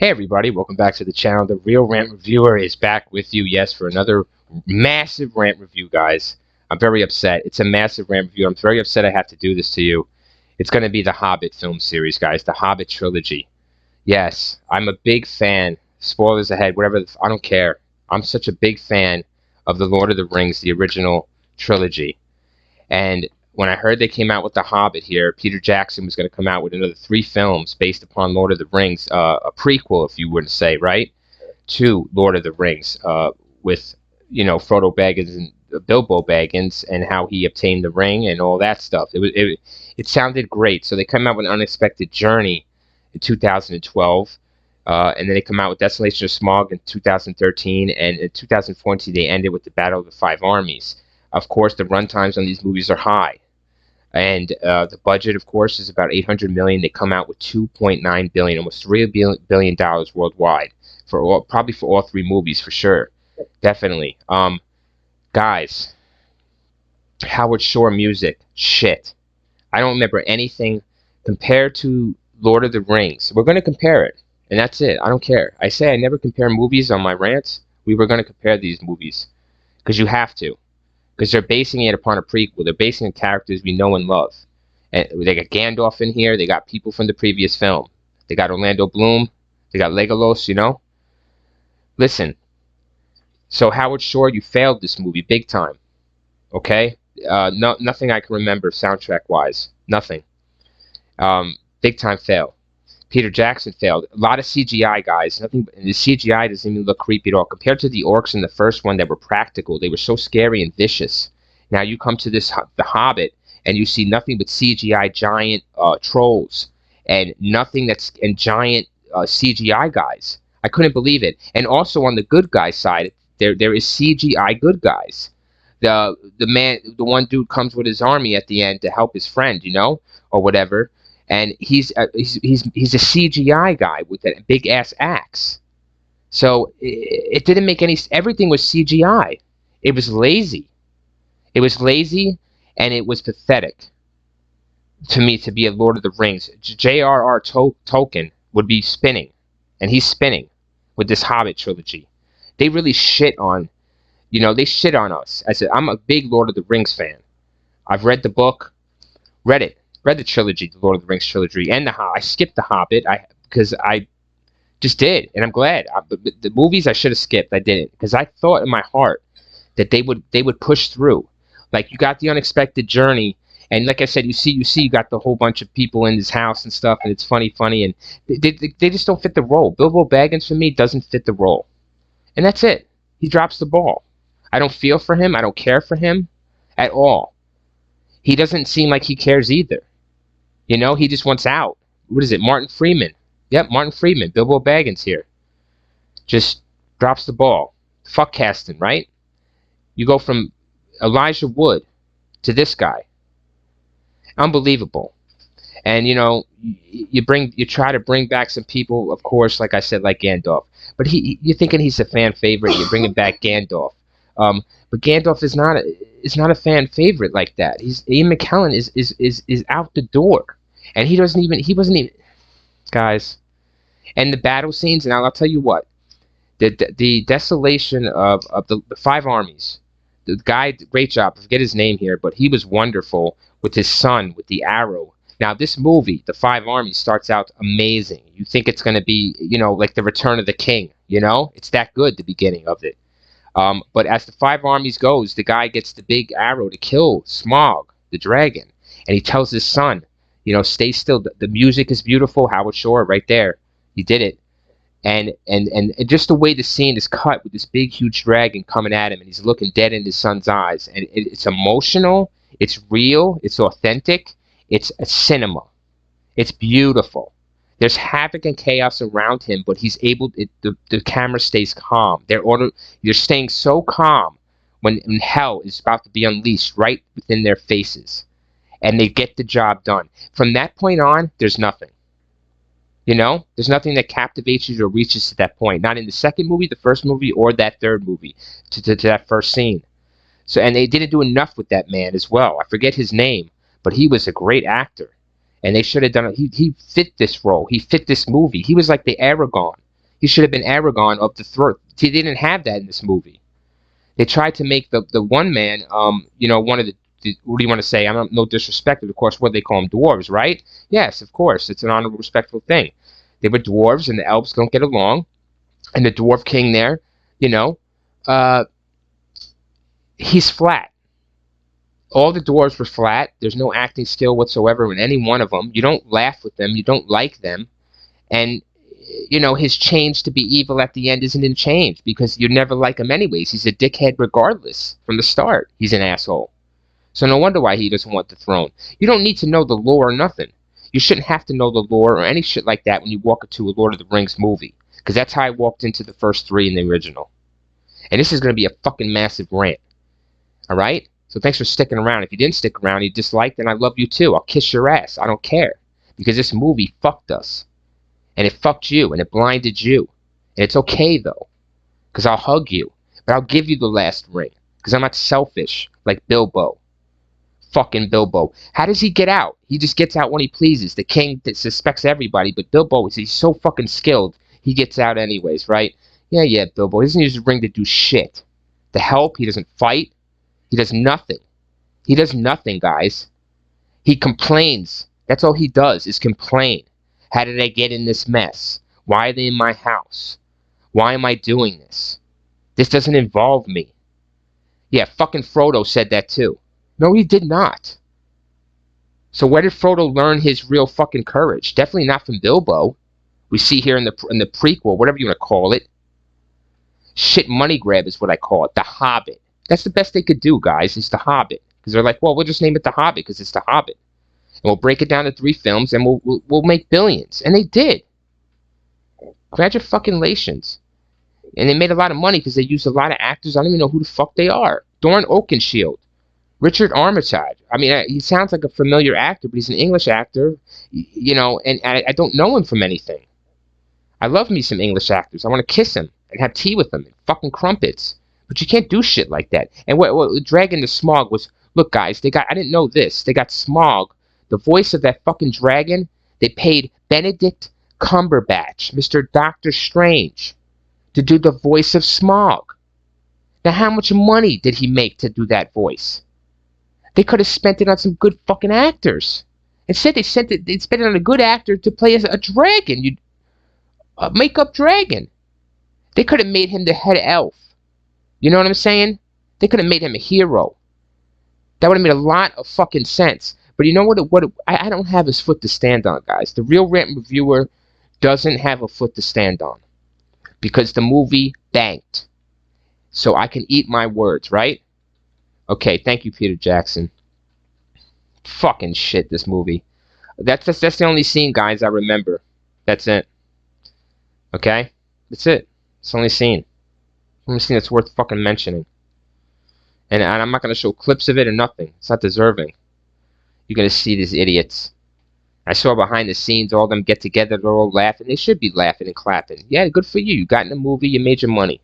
Hey everybody, welcome back to the channel. The Real Rant Reviewer is back with you, yes, for another massive rant review, guys. I'm very upset. It's a massive rant review. I'm very upset I have to do this to you. It's going to be the Hobbit film series, guys, the Hobbit trilogy. Yes, I'm a big fan. Spoilers ahead, whatever, I don't care. I'm such a big fan of the Lord of the Rings, the original trilogy. And when I heard they came out with The Hobbit here, Peter Jackson was going to come out with another 3 films based upon Lord of the Rings, a prequel, if you were to say, right, to Lord of the Rings, with, Frodo Baggins and Bilbo Baggins and how he obtained the ring and all that stuff. It sounded great. So they come out with An Unexpected Journey in 2012. And then they come out with Desolation of Smaug in 2013, and in 2014 they ended with the Battle of the Five Armies. Of course, the runtimes on these movies are high, and the budget, of course, is about $800 million. They come out with $2.9 billion, almost $3 billion worldwide probably for all 3 movies for sure, definitely. Guys, Howard Shore music, shit. I don't remember anything compared to Lord of the Rings. We're going to compare it, and that's it. I don't care. I say I never compare movies on my rants. We were going to compare these movies because you have to. Because they're basing it upon a prequel. They're basing it on characters we know and love. And they got Gandalf in here. They got people from the previous film. They got Orlando Bloom. They got Legolas, Listen. So Howard Shore, you failed this movie big time. Okay? Nothing I can remember soundtrack-wise. Nothing. Big time fail. Peter Jackson failed. A lot of CGI, guys. Nothing. The CGI doesn't even look creepy at all. Compared to the orcs in the first one that were practical, they were so scary and vicious. Now you come to The Hobbit, and you see nothing but CGI giant trolls, and giant CGI guys. I couldn't believe it. And also on the good guy side, there is CGI good guys. The one dude comes with his army at the end to help his friend, or whatever. And he's a CGI guy with that big ass axe. So it didn't make any. Everything was CGI. It was lazy. It was lazy, and it was pathetic. To me, to be a Lord of the Rings, J.R.R. Tolkien would be spinning, and he's spinning with this Hobbit trilogy. They really shit on, they shit on us. I said I'm a big Lord of the Rings fan. I've read the book, read the trilogy, the Lord of the Rings trilogy, and I skipped the Hobbit because I just did, and I'm glad. The movies I should have skipped, I didn't, because I thought in my heart that they would push through. Like you got the Unexpected Journey, and like I said, you got the whole bunch of people in his house and stuff, and it's funny, and they just don't fit the role. Bilbo Baggins for me doesn't fit the role, and that's it. He drops the ball. I don't feel for him. I don't care for him at all. He doesn't seem like he cares either. He just wants out. What is it? Martin Freeman. Yep, Martin Freeman. Bilbo Baggins here. Just drops the ball. Fuck casting, right? You go from Elijah Wood to this guy. Unbelievable. And, you try to bring back some people, of course, like I said, like Gandalf. But you're thinking he's a fan favorite. You're bringing back Gandalf. But Gandalf is not a fan favorite like that. Ian McKellen is out the door. And he wasn't even, guys. And the battle scenes, and I'll tell you what, the desolation of the 5 armies, the guy, great job, I forget his name here, but he was wonderful with his son, with the arrow. Now, this movie, The 5 Armies, starts out amazing. You think it's going to be, like the Return of the King, It's that good, the beginning of it. But as the 5 armies goes, the guy gets the big arrow to kill Smaug, the dragon. And he tells his son, stay still. The music is beautiful. Howard Shore, right there. He did it. And just the way the scene is cut with this big, huge dragon coming at him, and he's looking dead in his son's eyes. And it's emotional. It's real. It's authentic. It's a cinema. It's beautiful. There's havoc and chaos around him, but he's able. The camera stays calm. You're staying so calm when hell is about to be unleashed right within their faces, and they get the job done. From that point on, there's nothing. There's nothing that captivates you or reaches to that point. Not in the second movie, the first movie, or that third movie to that first scene. So, and they didn't do enough with that man as well. I forget his name, but he was a great actor. And they should have done it. He fit this role. He fit this movie. He was like the Aragorn He should have been Aragorn of the throat. They didn't have that in this movie. They tried to make the one man, one of the what do you want to say? I'm no disrespect, of course. What they call them, dwarves, right? Yes, of course. It's an honorable, respectful thing. They were dwarves, and the elves don't get along. And the dwarf king there, he's flat. All the dwarves were flat. There's no acting skill whatsoever in any one of them. You don't laugh with them. You don't like them. And his change to be evil at the end isn't in change because you never like him anyways. He's a dickhead regardless from the start. He's an asshole. So no wonder why he doesn't want the throne. You don't need to know the lore or nothing. You shouldn't have to know the lore or any shit like that when you walk into a Lord of the Rings movie. Because that's how I walked into the first 3 in the original. And this is going to be a fucking massive rant. Alright? So thanks for sticking around. If you didn't stick around, you disliked, and I love you too. I'll kiss your ass. I don't care. Because this movie fucked us. And it fucked you, and it blinded you. And it's okay, though. Because I'll hug you. But I'll give you the last ring. Because I'm not selfish like Bilbo. Fucking Bilbo. How does he get out? He just gets out when he pleases. The king that suspects everybody, but Bilbo, he's so fucking skilled, he gets out anyways, right? Yeah, Bilbo. He doesn't use his ring to do shit. To help, he doesn't fight. He does nothing. He does nothing, guys. He complains. That's all he does, is complain. How did I get in this mess? Why are they in my house? Why am I doing this? This doesn't involve me. Yeah, fucking Frodo said that too. No, he did not. So where did Frodo learn his real fucking courage? Definitely not from Bilbo. We see here in the prequel, whatever you want to call it. Shit money grab is what I call it. The Hobbit. That's the best they could do, guys, is The Hobbit. Because they're like, well, we'll just name it The Hobbit because it's The Hobbit. And we'll break it down to 3 films and we'll make billions. And they did. Congratulations. And they made a lot of money because they used a lot of actors. I don't even know who the fuck they are. Dorn Oakenshield. Richard Armitage. I mean, he sounds like a familiar actor, but he's an English actor, and I don't know him from anything. I love me some English actors. I want to kiss him and have tea with them and fucking crumpets. But you can't do shit like that. And what Dragon the Smog was, look, guys, I didn't know this. They got Smaug, the voice of that fucking dragon. They paid Benedict Cumberbatch, Mr. Doctor Strange, to do the voice of Smaug. Now, how much money did he make to do that voice? They could have spent it on some good fucking actors. Instead, they spent it on a good actor to play as a dragon. A make-up dragon. They could have made him the head elf. You know what I'm saying? They could have made him a hero. That would have made a lot of fucking sense. But you know what? I don't have his foot to stand on, guys. The Real Rant Reviewer doesn't have a foot to stand on. Because the movie banked. So I can eat my words, right? Okay, thank you, Peter Jackson. Fucking shit, this movie. That's the only scene, guys, I remember. That's it. Okay? That's it. It's the only scene. Only scene that's worth fucking mentioning. And I'm not going to show clips of it or nothing. It's not deserving. You're going to see these idiots. I saw behind the scenes all of them get together. They're all laughing. They should be laughing and clapping. Yeah, good for you. You got in the movie. You made your money.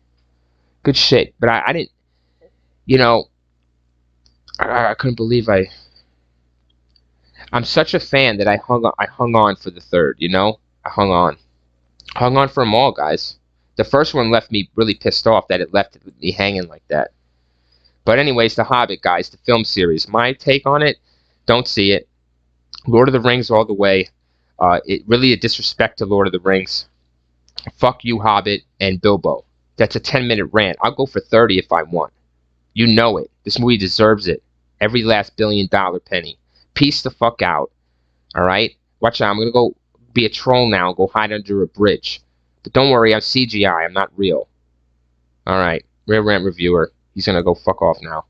Good shit. But I didn't... I couldn't believe I'm such a fan that I hung on for the third, I hung on. Hung on for them all, guys. The first one left me really pissed off that it left me hanging like that. But anyways, The Hobbit, guys, the film series. My take on it, don't see it. Lord of the Rings all the way. It really a disrespect to Lord of the Rings. Fuck you, Hobbit, and Bilbo. That's a 10-minute rant. I'll go for 30 if I want. You know it. This movie deserves it. Every last billion-dollar penny. Peace the fuck out. Alright? Watch out. I'm going to go be a troll now and go hide under a bridge. But don't worry, I'm CGI. I'm not real. Alright. Real Rant Reviewer. He's going to go fuck off now.